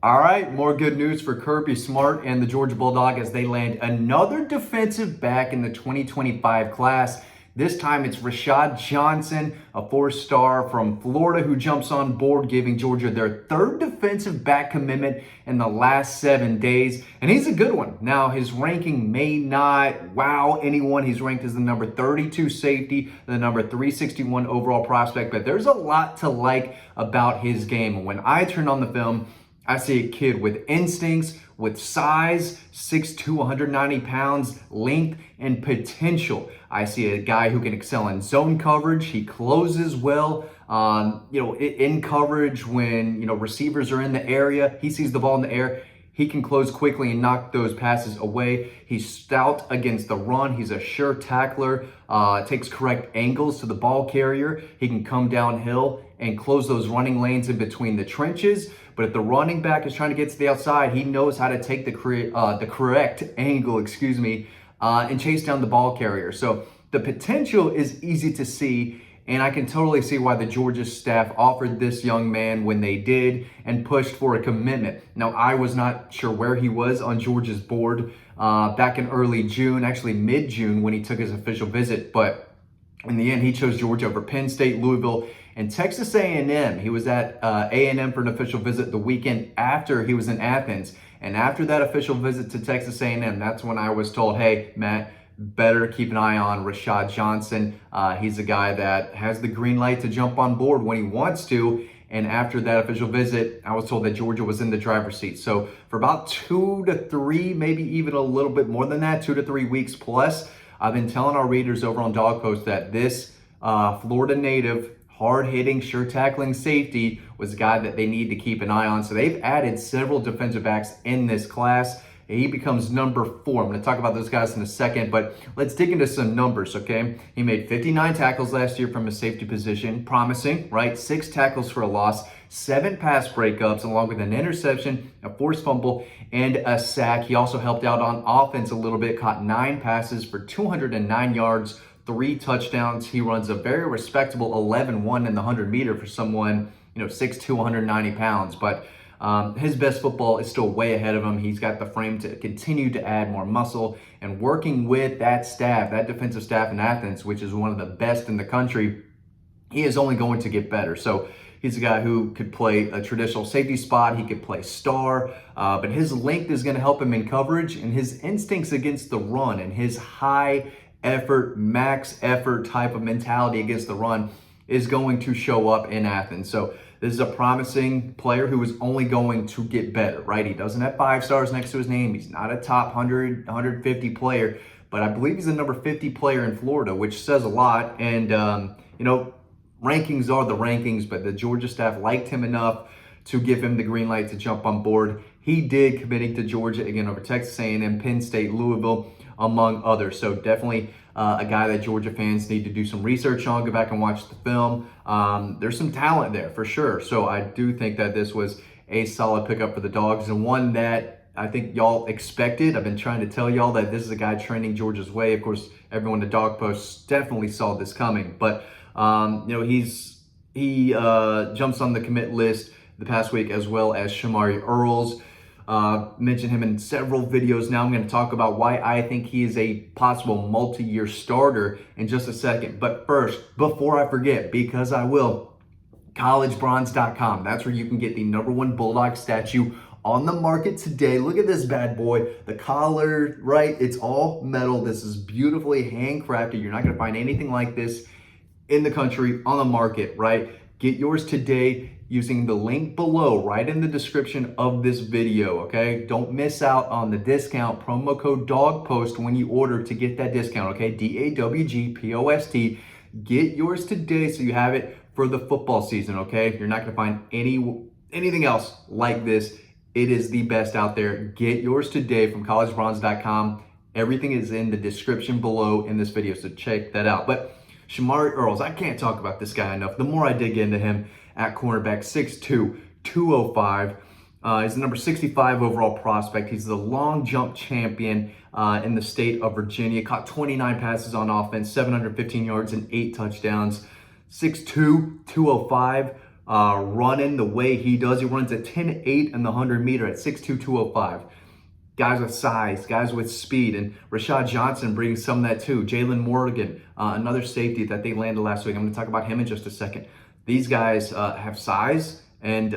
All right, more good news for Kirby Smart and the Georgia Bulldog as they land another defensive back in the 2025 class. This time it's Rashad Johnson, a four-star from Florida who jumps on board, giving Georgia their third defensive back commitment in the last 7 days. And he's a good one. Now, his ranking may not wow anyone. He's ranked as the number 32 safety, the number 361 overall prospect, but there's a lot to like about his game. When I turn on the film, I see a kid with instincts, with size, 6'2", 190 pounds, length, and potential. I see a guy who can excel in zone coverage. He closes well, in coverage when, receivers are in the area. He sees the ball in the air. He can close quickly and knock those passes away. He's stout against the run. He's a sure tackler, takes correct angles to the ball carrier. He can come downhill and close those running lanes in between the trenches. But if the running back is trying to get to the outside, he knows how to take the correct angle, and chase down the ball carrier. So the potential is easy to see, and I can totally see why the Georgia staff offered this young man when they did and pushed for a commitment. Now, I was not sure where he was on Georgia's board back in early June, actually mid-June when he took his official visit, but in the end, he chose Georgia over Penn State, Louisville, and Texas A&M. He was at A&M for an official visit the weekend after he was in Athens. And after that official visit to Texas A&M, that's when I was told, hey, Matt, better keep an eye on Rashad Johnson. He's a guy that has the green light to jump on board when he wants to. And after that official visit, I was told that Georgia was in the driver's seat. So for about 2 to 3, maybe even a little bit more than that, 2 to 3 weeks plus, I've been telling our readers over on Dawg Post that this Florida native, hard-hitting, sure-tackling safety was a guy that they need to keep an eye on. So they've added several defensive backs in this class. He becomes number 4. I'm going to talk about those guys in a second, but let's dig into some numbers, okay? He made 59 tackles last year from a safety position. Promising, right? 6 tackles for a loss, 7 pass breakups, along with an interception, a forced fumble, and a sack. He also helped out on offense a little bit, caught 9 passes for 209 yards, 3 touchdowns. He runs a very respectable 11-1 in the 100-meter for someone, 6'2", 190 pounds. But his best football is still way ahead of him. He's got the frame to continue to add more muscle. And working with that staff, that defensive staff in Athens, which is one of the best in the country, he is only going to get better. So he's a guy who could play a traditional safety spot. He could play star, but his length is going to help him in coverage, and his instincts against the run and his high effort, max effort type of mentality against the run is going to show up in Athens. So this is a promising player who is only going to get better, right? He doesn't have 5 stars next to his name. He's not a top 100, 150 player, but I believe he's the number 50 player in Florida, which says a lot. And, rankings are the rankings, but the Georgia staff liked him enough to give him the green light to jump on board. He did, committing to Georgia, again, over Texas A&M, Penn State, Louisville, among others. So definitely a guy that Georgia fans need to do some research on, go back and watch the film. There's some talent there for sure. So I do think that this was a solid pickup for the Dogs, and one that I think y'all expected. I've been trying to tell y'all that this is a guy trending Georgia's way. Of course, everyone at Dawg Post definitely saw this coming, but he jumps on the commit list the past week, as well as Shamari Earls. Mentioned him in several videos now. I'm going to talk about why I think he is a possible multi-year starter in just a second. But first, before I forget, because I will, collegebronze.com. That's where you can get the #1 Bulldog statue on the market today. Look at this bad boy. The collar, right? It's all metal. This is beautifully handcrafted. You're not going to find anything like this in the country on the market, right? Get yours today using the link below, right in the description of this video, okay? Don't miss out on the discount, promo code DAWGPOST when you order to get that discount, okay? DAWGPOST. Get yours today so you have it for the football season, okay? You're not gonna find anything else like this. It is the best out there. Get yours today from collegebronze.com. Everything is in the description below in this video, so check that out. But Shamari Earls, I can't talk about this guy enough. The more I dig into him at cornerback, 6'2", 205. He's the number 65 overall prospect. He's the long jump champion in the state of Virginia. Caught 29 passes on offense, 715 yards and 8 touchdowns. 6'2", 205. running the way he does. He runs a 10.8 in the 100 meter at 6'2", 205. Guys with size, guys with speed, and Rashad Johnson brings some of that too. Jalen Morgan, another safety that they landed last week. I'm going to talk about him in just a second. These guys have size, and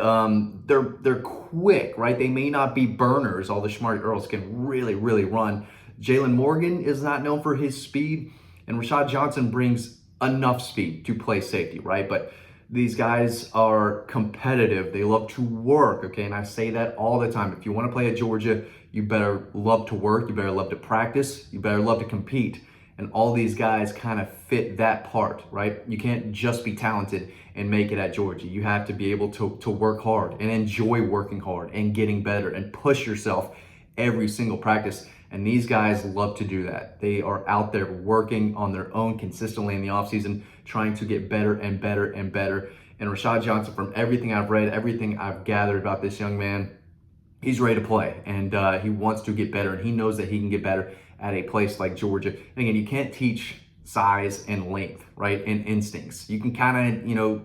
they're quick, right? They may not be burners. All the Shamari Earls can really, really run. Jalen Morgan is not known for his speed, and Rashad Johnson brings enough speed to play safety, right? But these guys are competitive. They love to work, okay? And I say that all the time. If you want to play at Georgia, you better love to work. You better love to practice. You better love to compete. And all these guys kind of fit that part, right? You can't just be talented and make it at Georgia. You have to be able to work hard and enjoy working hard and getting better and push yourself every single practice. And these guys love to do that. They are out there working on their own consistently in the offseason, trying to get better and better and better. And Rashad Johnson, from everything I've read, everything I've gathered about this young man, he's ready to play, and he wants to get better, and he knows that he can get better at a place like Georgia. And again, you can't teach size and length, right, and instincts. You can kind of,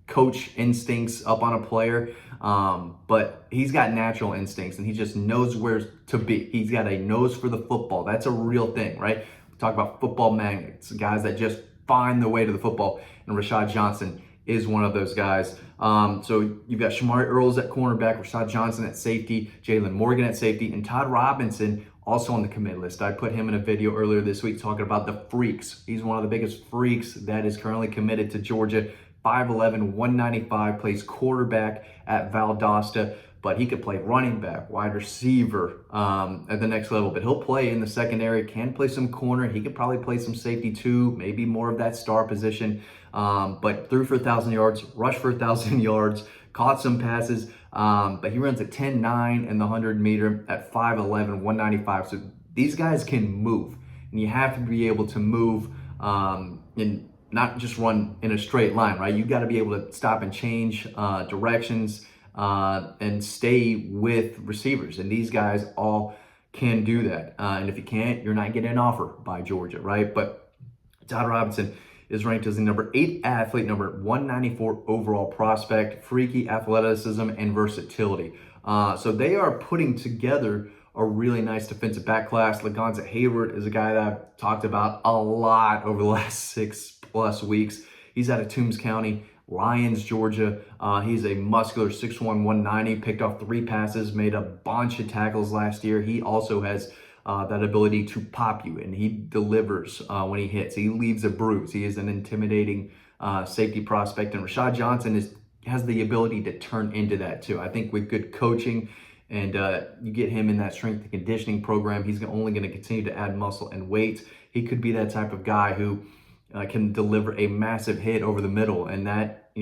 coach instincts up on a player, but he's got natural instincts, and he just knows where to be. He's got a nose for the football. That's a real thing, right? We talk about football magnets, guys that just find the way to the football, and Rashad Johnson is one of those guys. So you've got Shamari Earls at cornerback, Rashad Johnson at safety, Jalen Morgan at safety, and Todd Robinson also on the commit list. I put him in a video earlier this week talking about the freaks. He's one of the biggest freaks that is currently committed to Georgia. 5'11", 195, plays quarterback at Valdosta, but he could play running back, wide receiver at the next level. But he'll play in the secondary, can play some corner. He could probably play some safety too, maybe more of that star position. But threw for 1,000 yards, rushed for 1,000 yards, caught some passes. But he runs a 10.9 in the 100 meter at 5'11", 195. So these guys can move, and you have to be able to move and not just run in a straight line, right? You got to be able to stop and change directions and stay with receivers. And these guys all can do that. And if you can't, you're not getting an offer by Georgia, right? But Todd Robinson is ranked as the number 8 athlete, number 194 overall prospect, freaky athleticism and versatility. So they are putting together a really nice defensive back class. Lagonza Hayward is a guy that I've talked about a lot over the last 6+ weeks. He's out of Toombs County, Lyons, Georgia. He's a muscular 6'1", 190, picked off 3 passes, made a bunch of tackles last year. He also has that ability to pop you, and he delivers when he hits. He leaves a bruise. He is an intimidating safety prospect, and Rashad Johnson has the ability to turn into that too. I think with good coaching and you get him in that strength and conditioning program, he's only going to continue to add muscle and weight. He could be that type of guy who can deliver a massive hit over the middle, and that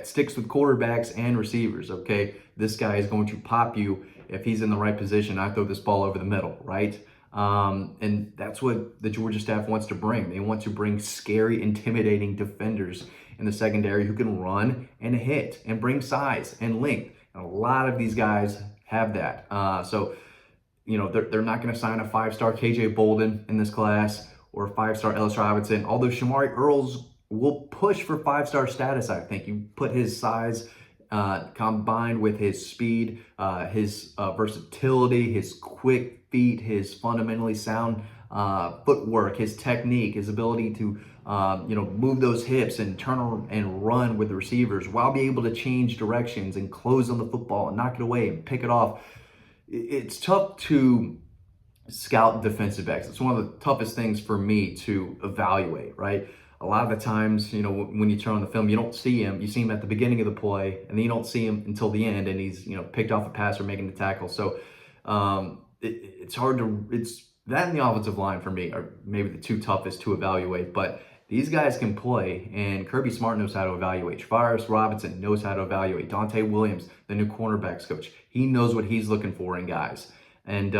sticks with quarterbacks and receivers. Okay, this guy is going to pop you if he's in the right position. I throw this ball over the middle, right? And that's what the Georgia staff wants to bring. They want to bring scary, intimidating defenders in the secondary who can run and hit and bring size and length. And a lot of these guys have that. So they're not going to sign a 5-star KJ Bolden in this class or a 5-star Ellis Robinson, although Shamari Earls will push for 5-star status. I think you put his size combined with his speed, his versatility, his quick feet, his fundamentally sound footwork, his technique, his ability to move those hips and turn and run with the receivers while be able to change directions and close on the football and knock it away and pick it off. It's tough to scout defensive backs. It's one of the toughest things for me to evaluate, right? A lot of the times, when you turn on the film, you don't see him. You see him at the beginning of the play, and then you don't see him until the end, and he's, picked off a pass or making the tackle. So it's hard to, it's that and the offensive line for me are maybe the two toughest to evaluate, but these guys can play, and Kirby Smart knows how to evaluate. Travaris Robinson knows how to evaluate. Dante Williams, the new cornerbacks coach, he knows what he's looking for in guys. And,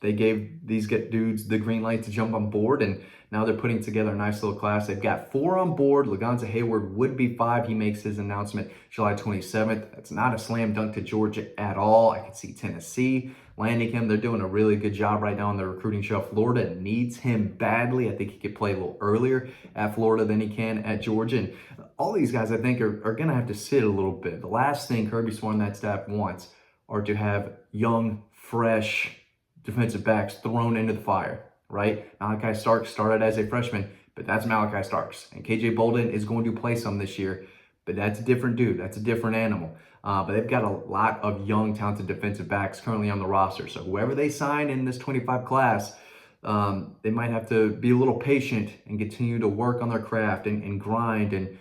they gave these dudes the green light to jump on board, and now they're putting together a nice little class. They've got 4 on board. Lagonza Hayward would be 5. He makes his announcement July 27th. That's not a slam dunk to Georgia at all. I could see Tennessee landing him. They're doing a really good job right now on the recruiting show. Florida needs him badly. I think he could play a little earlier at Florida than he can at Georgia. And all these guys, I think, are going to have to sit a little bit. The last thing Kirby Smart and that staff wants are to have young, fresh defensive backs thrown into the fire, right? Malachi Starks started as a freshman, but that's Malachi Starks. And KJ Bolden is going to play some this year, but that's a different dude. That's a different animal. But they've got a lot of young, talented defensive backs currently on the roster. So whoever they sign in this 25 class, they might have to be a little patient and continue to work on their craft and grind and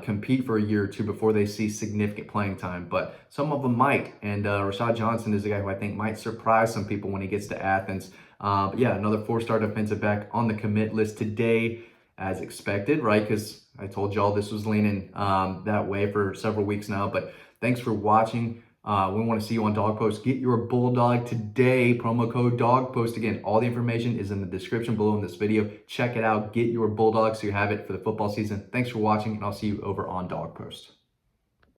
compete for a year or two before they see significant playing time. But some of them might. And Rashad Johnson is a guy who I think might surprise some people when he gets to Athens. But yeah, another 4-star defensive back on the commit list today, as expected, right? Because I told y'all this was leaning that way for several weeks now. But thanks for watching. We want to see you on Dawg Post. Get your Bulldog today. Promo code Dawg Post. Again, all the information is in the description below in this video. Check it out. Get your Bulldog so you have it for the football season. Thanks for watching, and I'll see you over on Dawg Post.